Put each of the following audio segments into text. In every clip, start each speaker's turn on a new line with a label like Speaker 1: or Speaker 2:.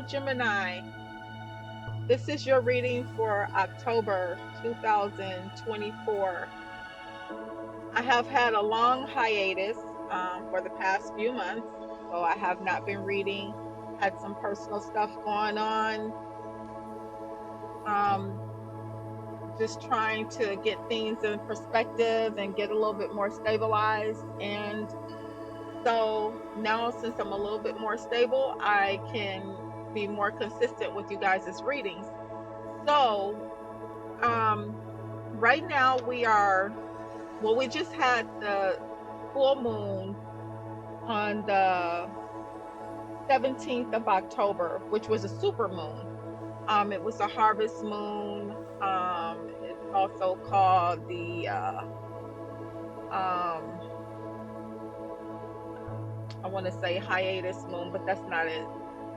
Speaker 1: Gemini, this is your reading for October 2024. I have had a long hiatus for the past few months, so I have not been reading. Had some personal stuff going on. Um, just trying to get things in perspective and get a little bit more stabilized. And so now, since I'm a little bit more stable, I can be more consistent with you guys' readings. So, um, right now we just had the full moon on the 17th of October, which was a super moon. It was a harvest moon. It's also called the um, I want to say hiatus moon, but that's not it.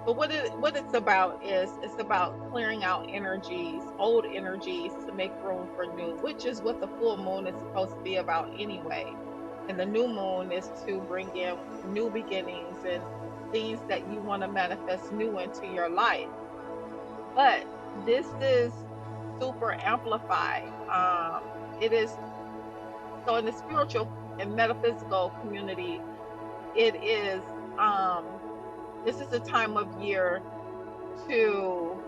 Speaker 1: But what it's about is it's about clearing out energies, old energies, to make room for new, which is what the full moon is supposed to be about anyway. And the new moon is to bring in new beginnings and things that you want to manifest new into your life. But this is super amplified. It is so in the spiritual and metaphysical community, it is this is a time of year to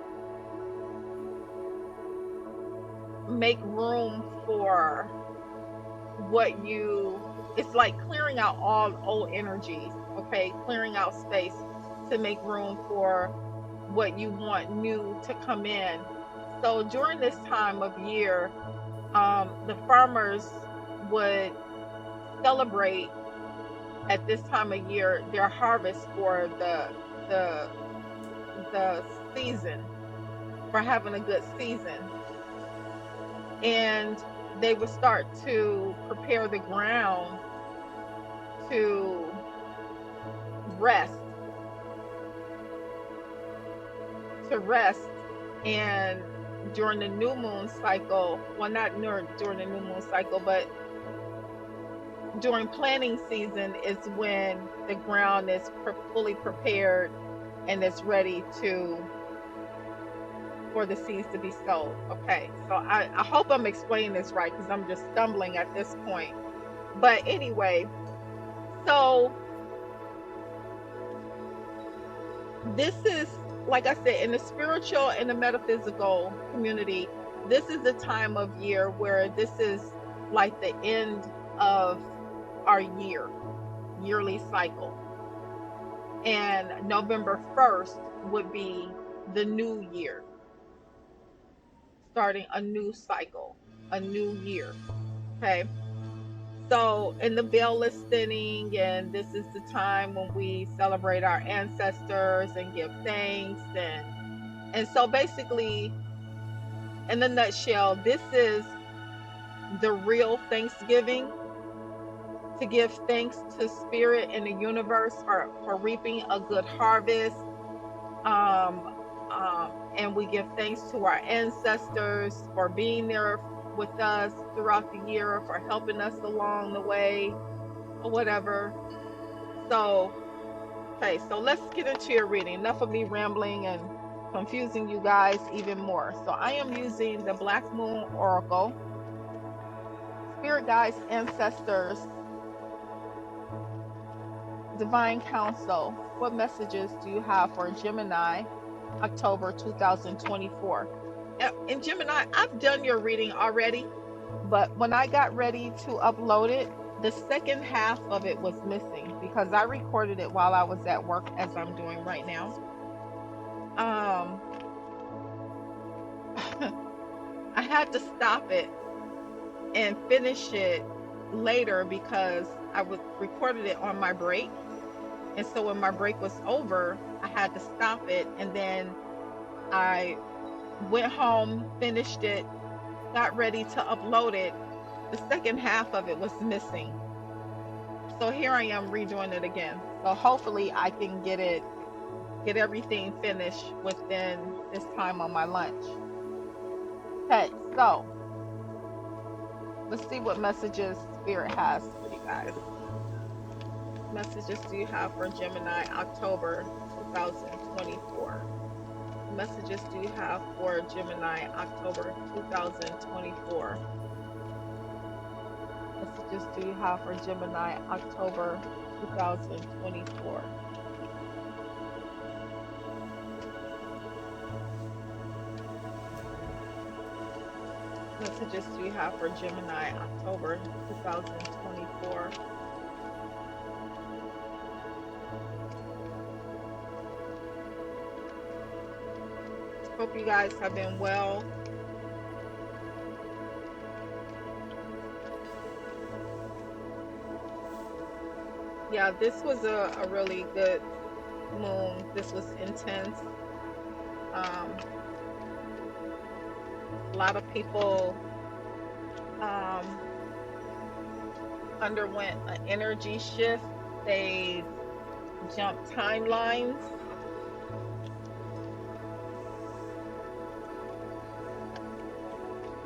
Speaker 1: make room for what you it's like clearing out all old energies, okay? Clearing out space to make room for what you want new to come in. So during this time of year, the farmers would celebrate at this time of year their harvest for the the season, for having a good season. And they would start to prepare the ground to rest, to rest. And during the new moon cycle, well, not during the new moon cycle, but during planting season is when the ground is fully prepared and it's ready to for the seeds to be sowed. Okay, so I hope I'm explaining this right because I'm just stumbling at this point. But anyway, so this is, like I said, in the spiritual and the metaphysical community, this is the time of year where this is like the end of our yearly cycle. And November 1st would be the new year, starting a new cycle, a new year. Okay. So, and the veil is thinning, and this is the time when we celebrate our ancestors and give thanks. And so basically, in a nutshell, this is the real Thanksgiving, to give thanks to spirit and the universe for reaping a good harvest. Um, and we give thanks to our ancestors for being there with us throughout the year, for helping us along the way, or whatever. So, okay, so let's get into your reading. Enough of me rambling and confusing you guys even more. So, I am using the Black Moon Oracle, Spirit Guides, Ancestors, Divine Counsel. What messages do you have for Gemini, October 2024? And Gemini, I've done your reading already, but when I got ready to upload it, the second half of it was missing because I recorded it while I was at work, as I'm doing right now. Um, I had to stop it and finish it later because I was recorded it on my break. And so when my break was over, I had to stop it, and then I went home, finished it, got ready to upload it. The second half of it was missing. So here I am redoing it again. So hopefully I can get everything finished within this time on my lunch. Okay, so let's see what messages Spirit has for you guys. Messages do you have for Gemini, October 2024? messages do you have for Gemini October 2024? Messages do you have for Gemini October 2024? Messages do you have for Gemini October 2024? Hope you guys have been well. Yeah, this was a really good moon. This was intense. A lot of people underwent an energy shift. They jumped timelines.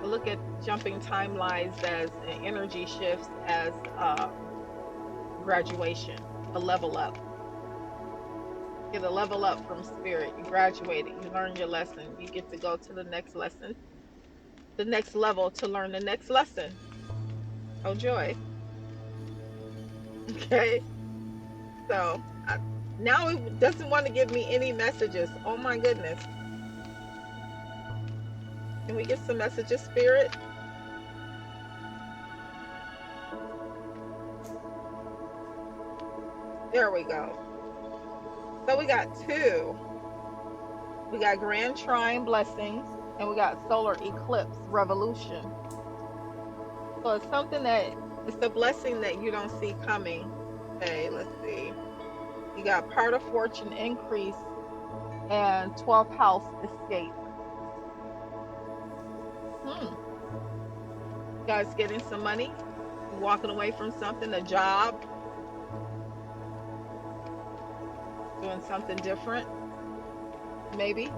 Speaker 1: Look at jumping timelines as an energy shift, as graduation, a level up. Get a level up from spirit. You graduated. You learn your lesson. You get to go to the next lesson, the next level, to learn the next lesson. Oh joy. Okay. So now it doesn't want to give me any messages. Oh my goodness. Can we get some messages, spirit? There we go. So we got two. We got grand trine blessings, and we got solar eclipse revolution. So it's something that, it's a blessing that you don't see coming. Okay, let's see. You got part of fortune increase and 12th house escape. You guys getting some money, walking away from something, a job, doing something different, maybe.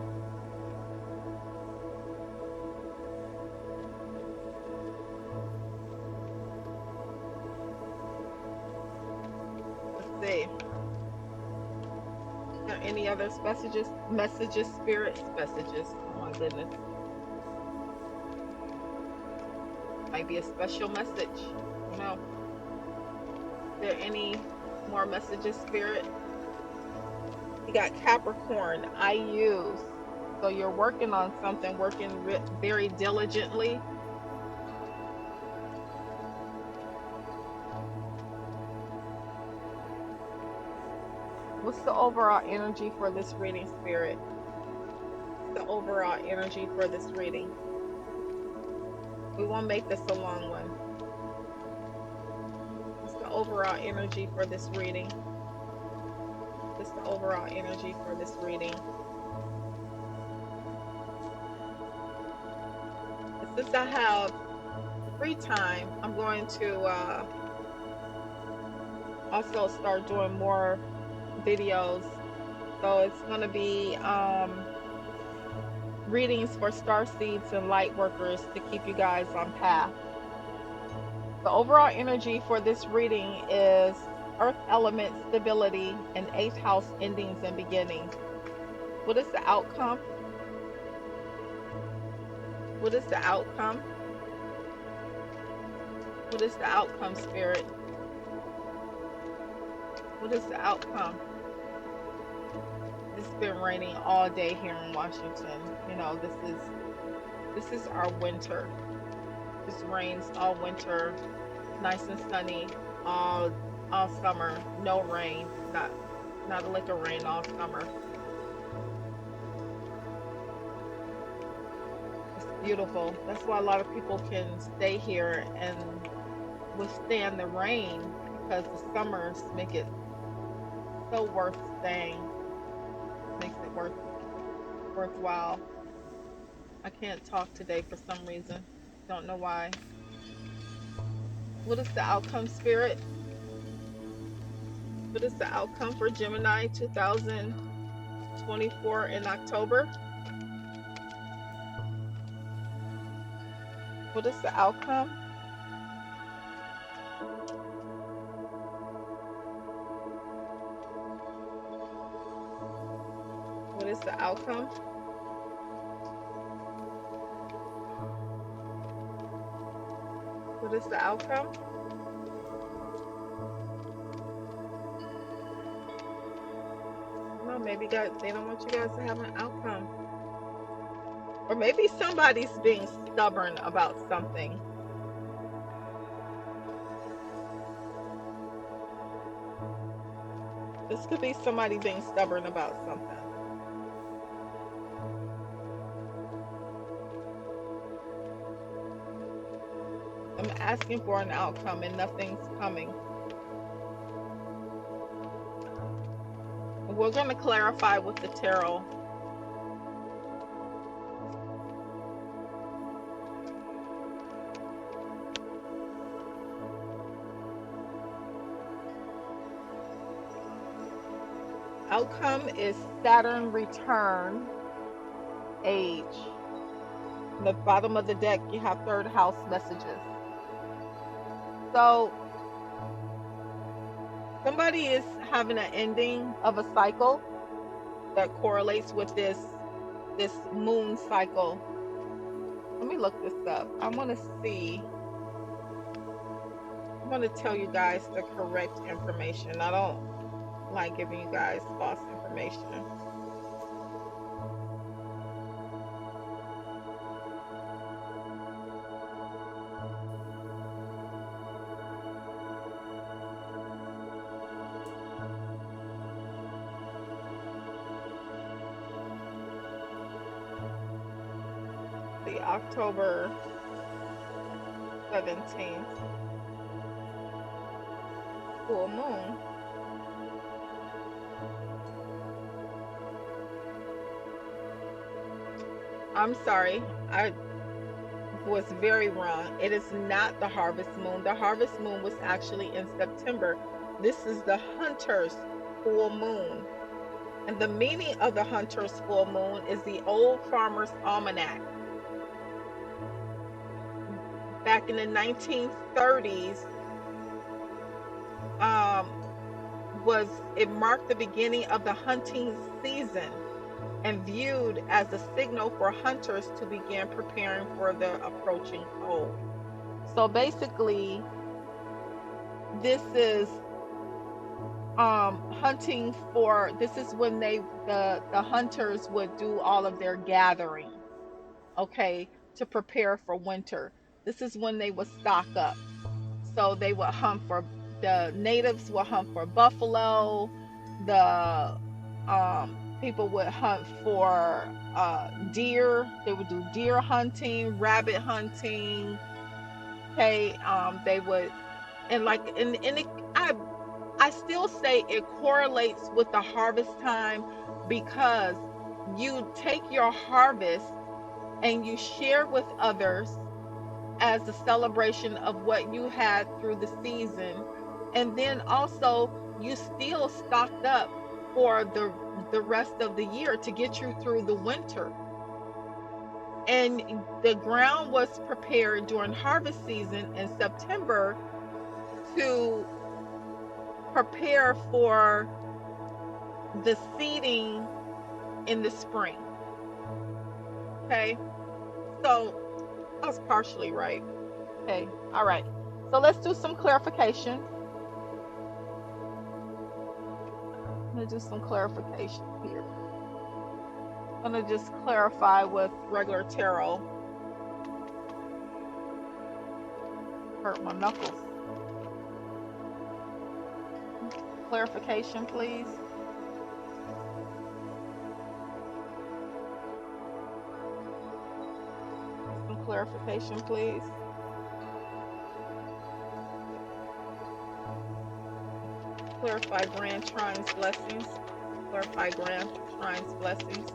Speaker 1: Let's see. Any other messages, spirits, messages? Oh my goodness. Might be a special message. I don't know. Is there any more messages, spirit? You got Capricorn, I use. So you're working on something, working very diligently. What's the overall energy for this reading, spirit? The overall energy for this reading. We won't make this a long one. What's the overall energy for this reading? What's the overall energy for this reading? Since I have free time, I'm going to also start doing more videos. So it's going to be readings for star seeds and light workers to keep you guys on path. The overall energy for this reading is earth element stability and 8th house endings and beginnings. What is the outcome? What is the outcome? What is the outcome, spirit? What is the outcome? It's been raining all day here in Washington. You know, this is our winter. This rains all winter, nice and sunny all summer. No rain, not a lick of rain all summer. It's beautiful. That's why a lot of people can stay here and withstand the rain, because the summers make it so worth staying. Makes it worthwhile. I can't talk today for some reason. Don't know why. What is the outcome, spirit? What is the outcome for Gemini 2024 in October? What is the outcome? What is the outcome? What is the outcome? No, maybe they don't want you guys to have an outcome. Or maybe somebody's being stubborn about something. This could be somebody being stubborn about something. I'm asking for an outcome and nothing's coming. We're going to clarify with the tarot. Outcome is Saturn return, age. In the bottom of the deck, you have third house messages. So somebody is having an ending of a cycle that correlates with this moon cycle. Let me look this up. I want to see. I want to tell you guys the correct information. I don't like giving you guys false information. The October 17th full moon. I'm sorry, I was very wrong. It is not the harvest moon. The harvest moon was actually in September. This is the hunter's full moon. And the meaning of the hunter's full moon is the old farmer's almanac. Back in the 1930s, it marked the beginning of the hunting season and viewed as a signal for hunters to begin preparing for the approaching cold. So basically, this is hunting for, this is when the hunters would do all of their gathering, okay, to prepare for winter. This is when they would stock up. So they would hunt for, the natives would hunt for buffalo, the people would hunt for deer. They would do deer hunting, rabbit hunting. Okay, they would, and I still say it correlates with the harvest time, because you take your harvest and you share with others as a celebration of what you had through the season, and then also you still stocked up for the rest of the year to get you through the winter. And the ground was prepared during harvest season in September to prepare for the seeding in the spring. Okay, so I was partially right. Okay, all right, so let's do some clarification. I'm gonna do some clarification here. I'm gonna just clarify with regular tarot. Hurt my knuckles. Clarification, please. Some clarification, please. Clarify grand trines blessings. Clarify grand trines blessings.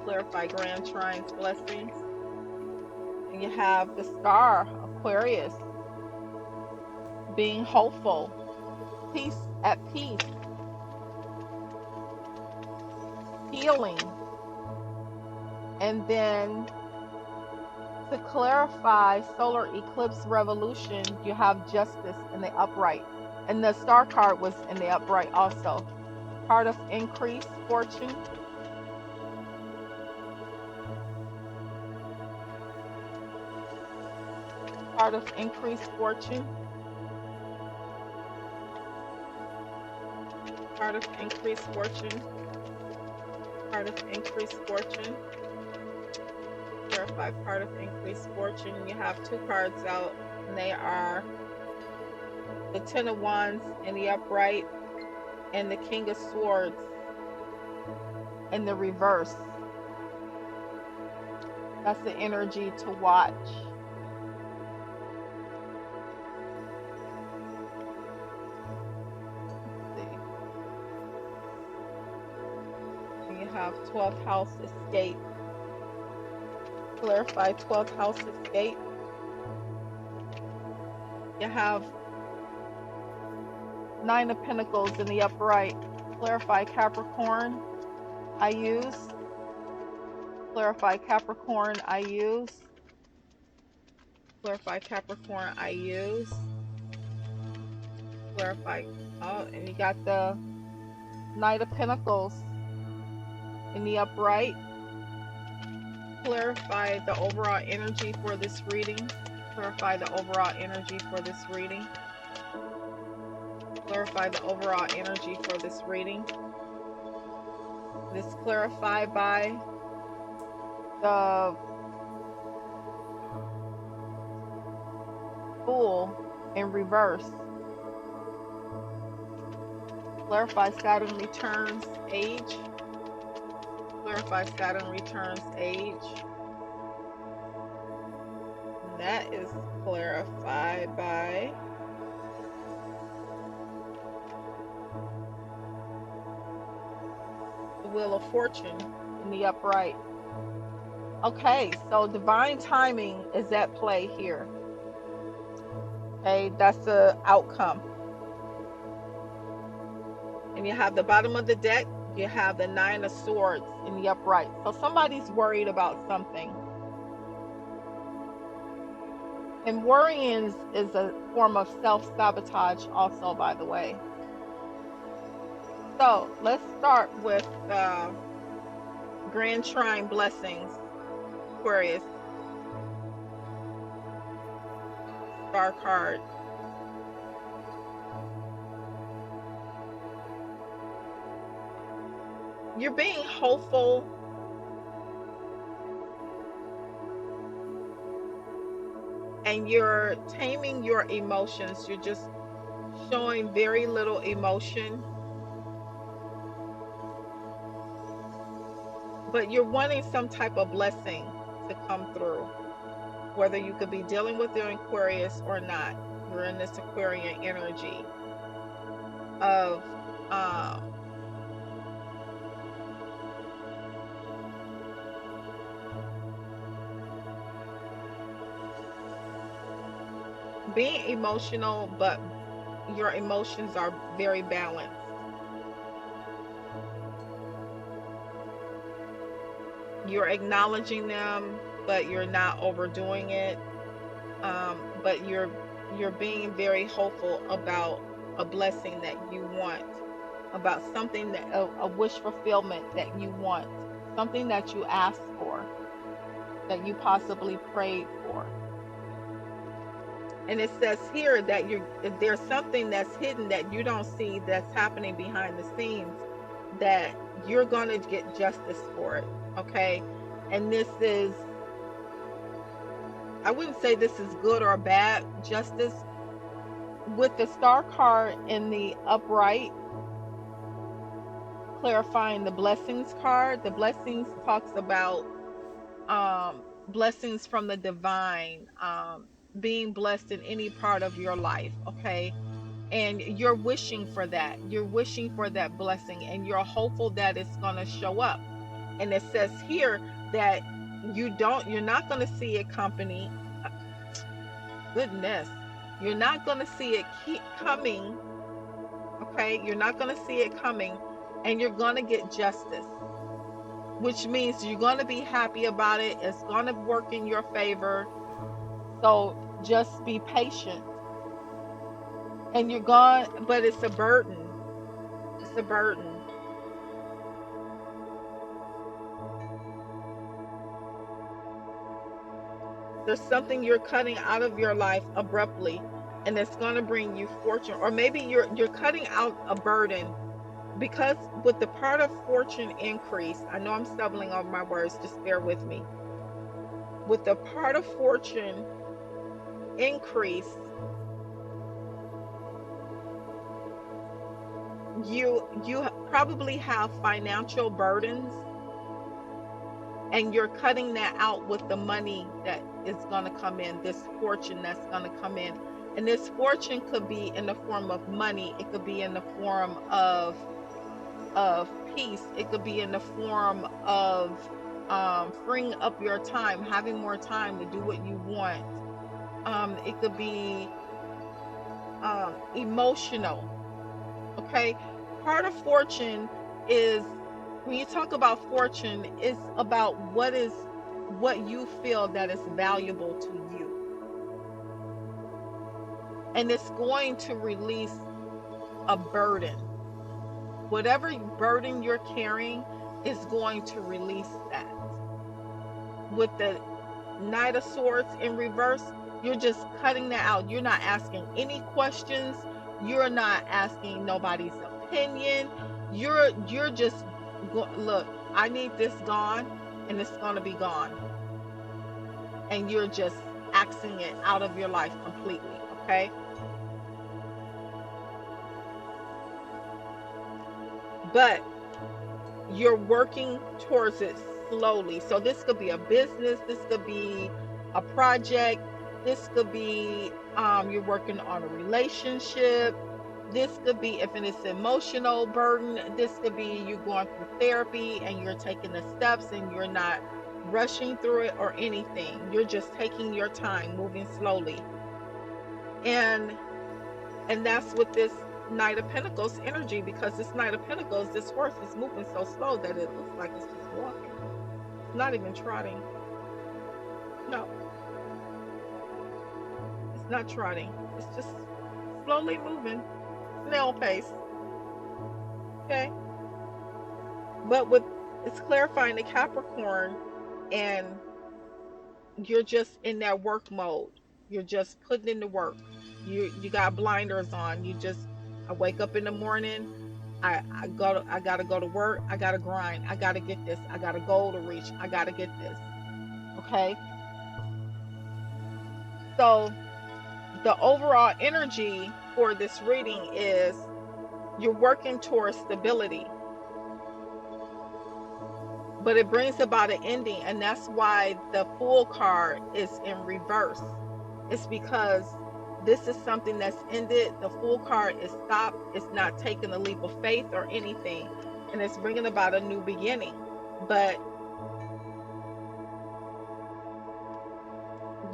Speaker 1: Clarify grand trines blessings. And you have the star, Aquarius, being hopeful, peace, at peace, healing. And then to clarify solar eclipse revolution, you have justice in the upright. And the star card was in the upright also. Card of increase, fortune. Card of increased fortune. Card of increased fortune. Card of increased fortune. Clarify card of increased fortune. You have two cards out, and they are the Ten of Wands in the upright and the King of Swords in the reverse. That's the energy to watch. Let's see. And you have 12th house escape. Clarify 12th house escape. You have 9 of Pentacles in the upright. Clarify Capricorn. I use. Clarify Capricorn. I use. Clarify Capricorn. I use. Clarify. Oh, and you got the Knight of Pentacles in the upright. Clarify the overall energy for this reading. Clarify the overall energy for this reading. Clarify the overall energy for this reading. This clarified by the Fool in reverse. Clarify Saturn returns age. Clarify Saturn returns age. And that is clarified by the Wheel of Fortune in the upright. Okay, so divine timing is at play here. Okay, that's the outcome. And you have the bottom of the deck, you have the Nine of Swords in the upright. So somebody's worried about something. And worrying is a form of self-sabotage also, by the way. So let's start with Grand Trine Blessings, Aquarius. Star card. You're being hopeful. And you're taming your emotions. You're just showing very little emotion. But you're wanting some type of blessing to come through. Whether you could be dealing with your Aquarius or not. You're in this Aquarian energy of being emotional, but your emotions are very balanced. You're acknowledging them, but you're not overdoing it. But you're being very hopeful about a blessing that you want, about something that a wish fulfillment that you want, something that you asked for, that you possibly prayed for. And it says here that there's something that's hidden that you don't see that's happening behind the scenes, that you're going to get justice for it. Okay. And this is, I wouldn't say this is good or bad justice. With the Star card in the upright, clarifying the Blessings card, the Blessings talks about blessings from the divine, being blessed in any part of your life. Okay. And you're wishing for that. You're wishing for that blessing, and you're hopeful that it's going to show up. And it says here that you're not going to see it company. Goodness. You're not going to see it keep coming. Okay. You're not going to see it coming, and you're going to get justice, which means you're going to be happy about it. It's going to work in your favor. So just be patient. And you're gone, but it's a burden. It's a burden. There's something you're cutting out of your life abruptly, and it's going to bring you fortune. Or maybe you're cutting out a burden, because with the part of fortune increase, I know I'm stumbling over my words, just bear with me. With the part of fortune increase, probably have financial burdens, and you're cutting that out with the money that is going to come in, this fortune that's going to come in. And this fortune could be in the form of money, it could be in the form of peace, it could be in the form of freeing up your time, having more time to do what you want. It could be emotional. Okay, part of fortune is, when you talk about fortune, it's about what you feel that is valuable to you, and it's going to release a burden. Whatever burden you're carrying is going to release that. With the Knight of Swords in reverse, you're just cutting that out. You're not asking any questions. You're not asking nobody's opinion. You're just look, I need this gone, and it's going to be gone. And you're just axing it out of your life completely, okay? But you're working towards it slowly. So this could be a business, this could be a project, this could be you're working on a relationship, this could be, if it's emotional burden, this could be you going through therapy and you're taking the steps and you're not rushing through it or anything. You're just taking your time, moving slowly. And that's what this Knight of Pentacles energy, because this Knight of Pentacles, this horse is moving so slow that it looks like it's just walking. It's not even trotting. No, it's not trotting. It's just slowly moving, snail pace. Okay, but it's clarifying the Capricorn, and you're just in that work mode. You're just putting in the work. You got blinders on. I wake up in the morning. I gotta go to work. I gotta grind. I gotta get this. I got a goal to reach. I gotta get this. Okay. So the overall energy for this reading is you're working towards stability, but it brings about an ending, and that's why the Fool card is in reverse. It's because this is something that's ended. The Fool card is stopped. It's not taking a leap of faith or anything, and it's bringing about a new beginning. But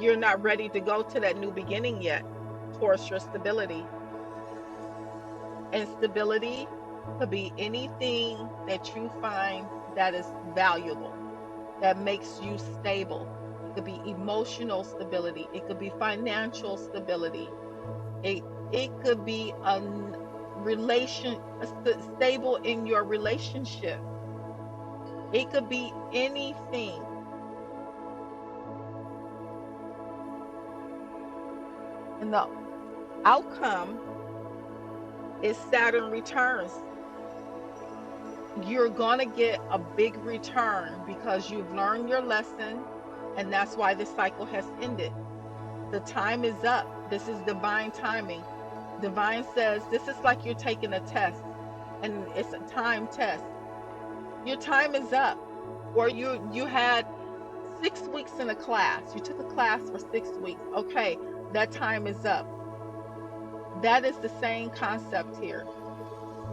Speaker 1: you're not ready to go to that new beginning yet towards your stability. And stability could be anything that you find that is valuable, that makes you stable. It could be emotional stability. It could be financial stability. It could be stable in your relationship. It could be anything. And the outcome is Saturn returns. You're going to get a big return because you've learned your lesson, and that's why this cycle has ended. The time is up. This is divine timing. Divine says this is like you're taking a test, and it's a time test. Your time is up. Or you had 6 weeks in a class. You took a class for 6 weeks. Okay, that time is up. That is the same concept here.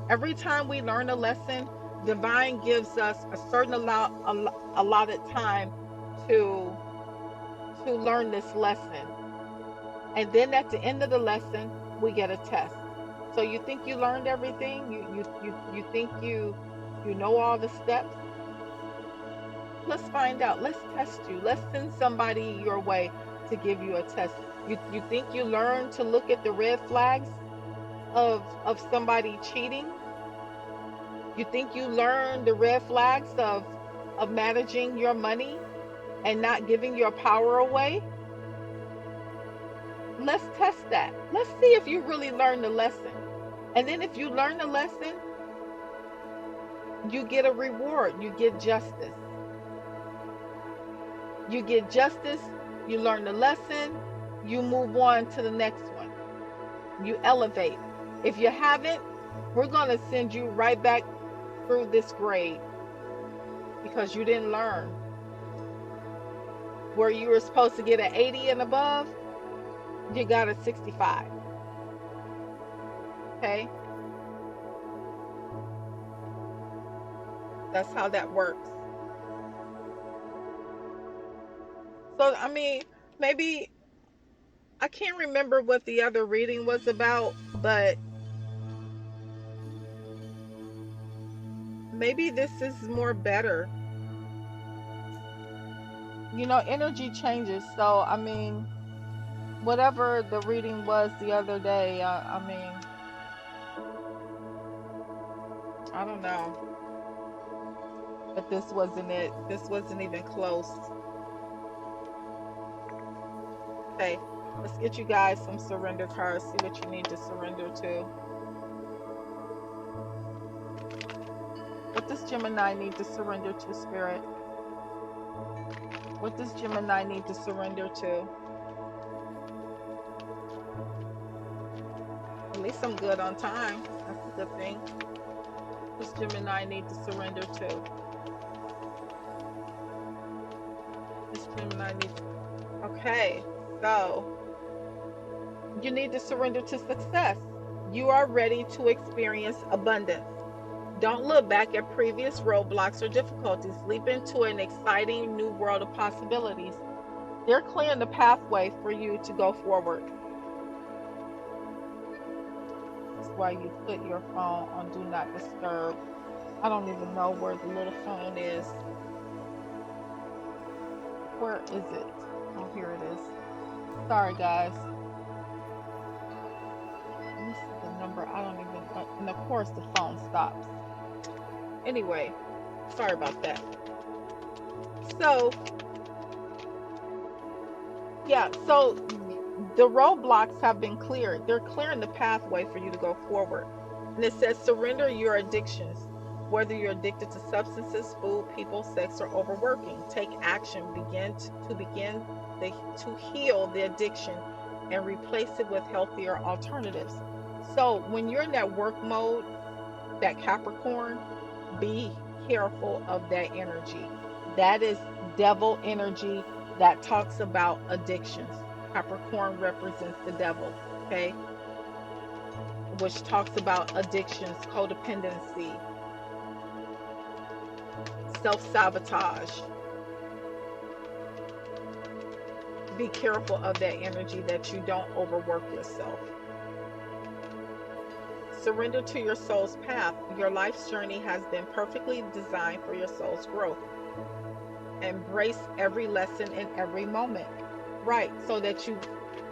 Speaker 1: Every time we learn a lesson, divine gives us a certain allotted time to learn this lesson. And then at the end of the lesson, we get a test. So you think you learned everything? You think you know all the steps? Let's find out. Let's test you. Let's send somebody your way to give you a test. You think you learned to look at the red flags of somebody cheating? You think you learned the red flags of managing your money and not giving your power away? let's test that. Let's see if you really learned the lesson. And then if you learn the lesson, you get a reward. You get justice. You get justice. You learn the lesson. You move on to the next one. You elevate. If you haven't, we're going to send you right back through this grade because you didn't learn. Where you were supposed to get an 80 and above, you got a 65. Okay? That's how that works. So, I mean, maybe I can't remember what the other reading was about, but maybe this is more better. Energy changes. So, I mean, whatever the reading was the other day, I mean, I don't know. But this wasn't it. This wasn't even close. Okay, let's get you guys some surrender cards. See what you need to surrender to. What does Gemini need to surrender to, Spirit? What does Gemini need to surrender to? At least I'm good on time. That's a good thing. What does Gemini need to surrender to? This Gemini needs. Okay, so you need to surrender to success. You are ready to experience abundance. Don't look back at previous roadblocks or difficulties. Leap into an exciting new world of possibilities. They're clearing the pathway for you to go forward. That's why you put your phone on Do Not Disturb. I don't even know where the little phone is. Where is it? Oh, here it is. Sorry, guys. This is the number. I don't even know. And of course, the phone stops. Anyway, sorry about that. So, yeah, so the roadblocks have been cleared. They're clearing the pathway for you to go forward. And it says surrender your addictions. Whether you're addicted to substances, food, people, sex, or overworking, take action. Begin to heal the addiction and replace it with healthier alternatives. So when you're in that work mode, that Capricorn, be careful of that energy. That is devil energy that talks about addictions. Capricorn represents the devil, okay? Which talks about addictions, codependency, self-sabotage. Be careful of that energy that you don't overwork yourself. Surrender to your soul's path. Your life's journey has been perfectly designed for your soul's growth. Embrace every lesson in every moment. Right, so that you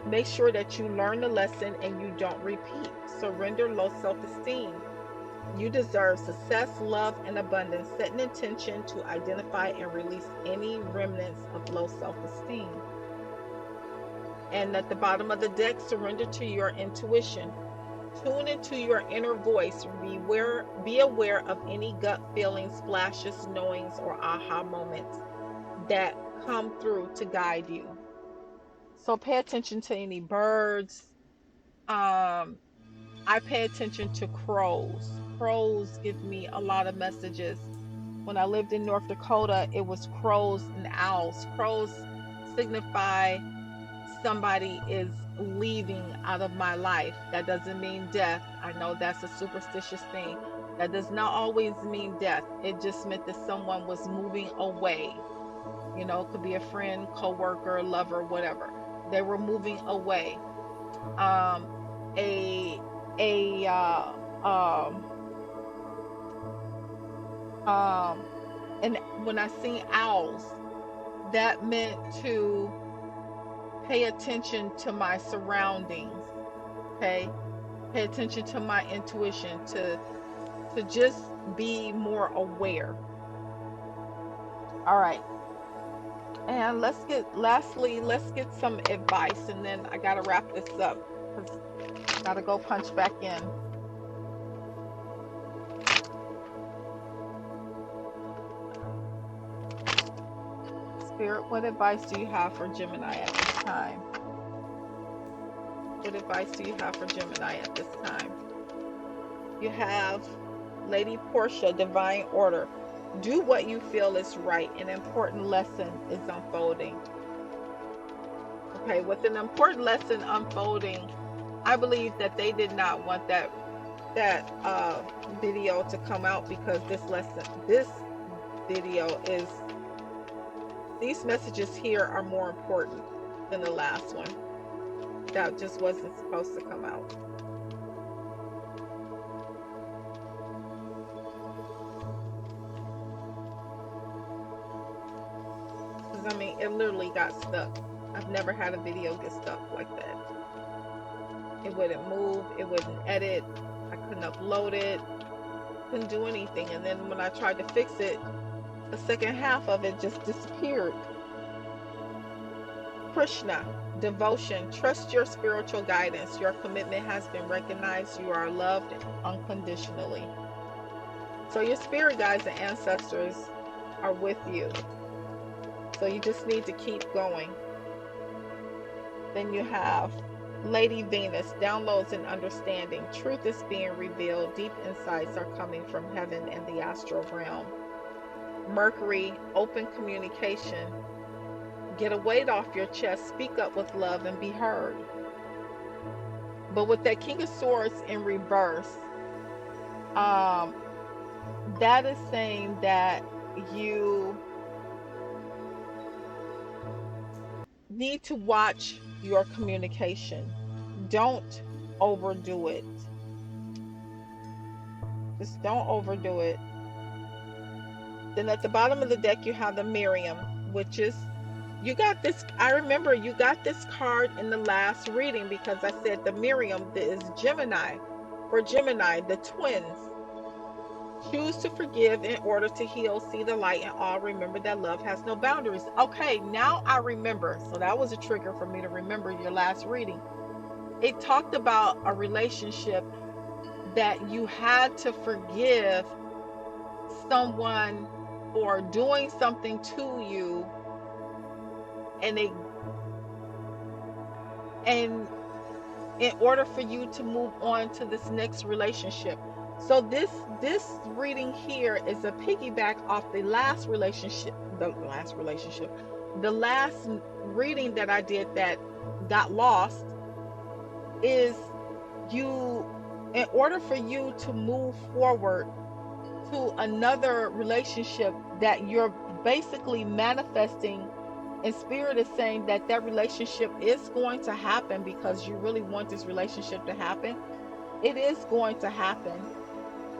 Speaker 1: make sure that you learn the lesson and you don't repeat. Surrender low self-esteem. You deserve success, love, and abundance. Set an intention to identify and release any remnants of low self-esteem. And at the bottom of the deck, surrender to your intuition. Tune into your inner voice. Be aware of any gut feelings, flashes, knowings, or aha moments that come through to guide you. So pay attention to any birds. I pay attention to crows. Crows give me a lot of messages. When I lived in North Dakota, it was crows and owls. Crows signify somebody is leaving out of my life. That doesn't mean death. I know that's a superstitious thing. That does not always mean death. It just meant that someone was moving away. It could be a friend, co-worker, lover, whatever. They were moving away. And when I seen owls, that meant to pay attention to my surroundings. Okay, pay attention to my intuition, to just be more aware. All right, And let's get some advice, and then I gotta wrap this up because I gotta go punch back in. Spirit, what advice do you have for Gemini at this time? What advice do you have for Gemini at this time? You have Lady Portia, divine order. Do what you feel is right. An important lesson is unfolding. Okay, with an important lesson unfolding, I believe that they did not want that video to come out, because this video is, these messages here are more important than the last one. That just wasn't supposed to come out. Because I mean, it literally got stuck. I've never had a video get stuck like that. It wouldn't move, it wouldn't edit, I couldn't upload it, couldn't do anything. And then when I tried to fix it, the second half of it just disappeared. Krishna, devotion. Trust your spiritual guidance. Your commitment has been recognized. You are loved unconditionally. So your spirit guides and ancestors are with you. So you just need to keep going. Then you have Lady Venus, downloads and understanding. Truth is being revealed. Deep insights are coming from heaven and the astral realm. Mercury, open communication. Get a weight off your chest. Speak up with love and be heard. But with that King of Swords in reverse, that is saying that you need to watch your communication. Don't overdo it. Just don't overdo it. Then at the bottom of the deck, you have the Miriam, which is, you got this. I remember you got this card in the last reading because I said the Miriam is Gemini. For Gemini, the twins. Choose to forgive in order to heal, see the light in all. Remember that love has no boundaries. Okay, now I remember. So that was a trigger for me to remember your last reading. It talked about a relationship that you had to forgive someone for doing something to you, and in order for you to move on to this next relationship. So this reading here is a piggyback off the last reading that I did that got lost. Is you, in order for you to move forward to another relationship that you're basically manifesting, and spirit is saying that that relationship is going to happen because you really want this relationship to happen. It is going to happen.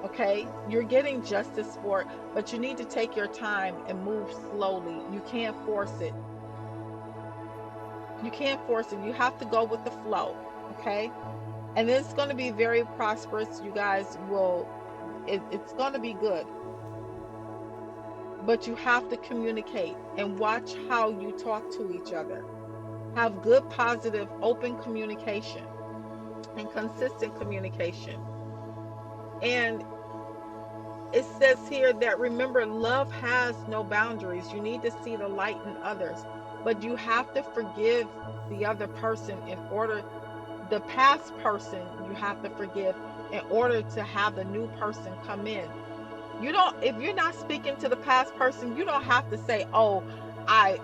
Speaker 1: Okay, you're getting justice for it, but you need to take your time and move slowly. You can't force it. You can't force it. You have to go with the flow. Okay, and it's going to be very prosperous. You guys will, it's going to be good, but you have to communicate and watch how you talk to each other. Have good, positive, open communication and consistent communication. And it says here that, remember, love has no boundaries. You need to see the light in others, but you have to forgive the other person in order, the past person you have to forgive in order to have the new person come in. You don't, if you're not speaking to the past person, you don't have to say, oh, I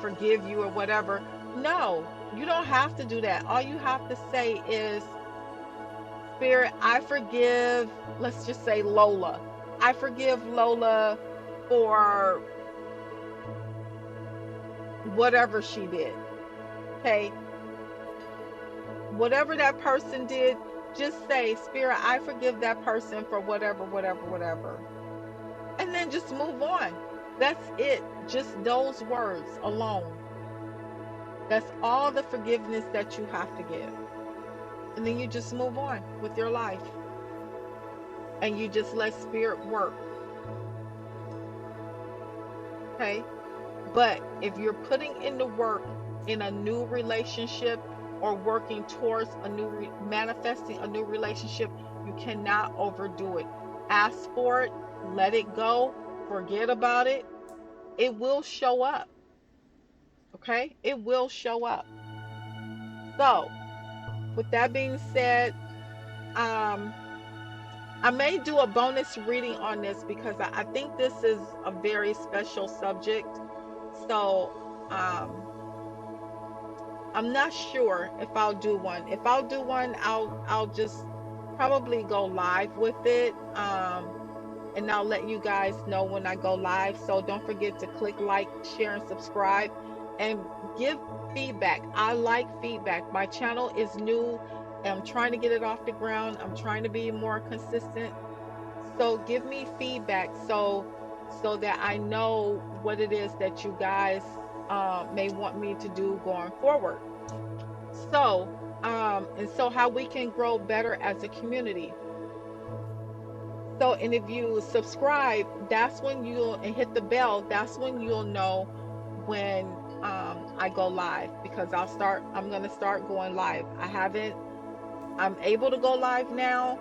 Speaker 1: forgive you or whatever. No, you don't have to do that. All you have to say is, Spirit, I forgive, let's just say Lola. I forgive Lola for whatever she did. Okay? Whatever that person did, just say, Spirit, I forgive that person for whatever, whatever, whatever. And then just move on. That's it. Just those words alone. That's all the forgiveness that you have to give. And then you just move on with your life. And you just let spirit work. Okay? But if you're putting in the work in a new relationship, or working towards a new manifesting a new relationship, you cannot overdo it. Ask for it, let it go, forget about it. It will show up. Okay? It will show up. So, with that being said, um I may do a bonus reading on this because I think this is a very special subject. So, um I'm not sure if I'll do one. If I'll do one, I'll just probably go live with it. And I'll let you guys know when I go live. So don't forget to click like, share, and subscribe, and give feedback. I like feedback. My channel is new. I'm trying to get it off the ground. I'm trying to be more consistent. So give me feedback so that I know what it is that you guys may want me to do going forward. So, and so how we can grow better as a community. So, and if you subscribe, that's when you'll, and hit the bell, that's when you'll know when I go live, because I'm going to start going live. I'm able to go live now,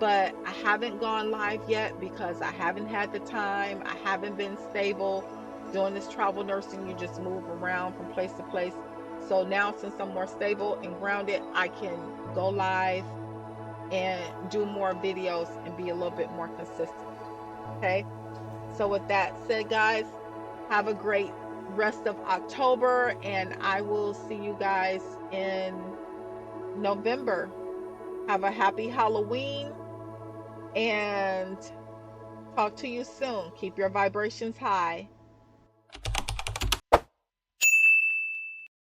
Speaker 1: but I haven't gone live yet because I haven't had the time. I haven't been stable. Doing this travel nursing, you just move around from place to place. So now, since I'm more stable and grounded, I can go live and do more videos and be a little bit more consistent. Okay. So, with that said, guys, have a great rest of October, and I will see you guys in November. Have a happy Halloween, and talk to you soon. Keep your vibrations high.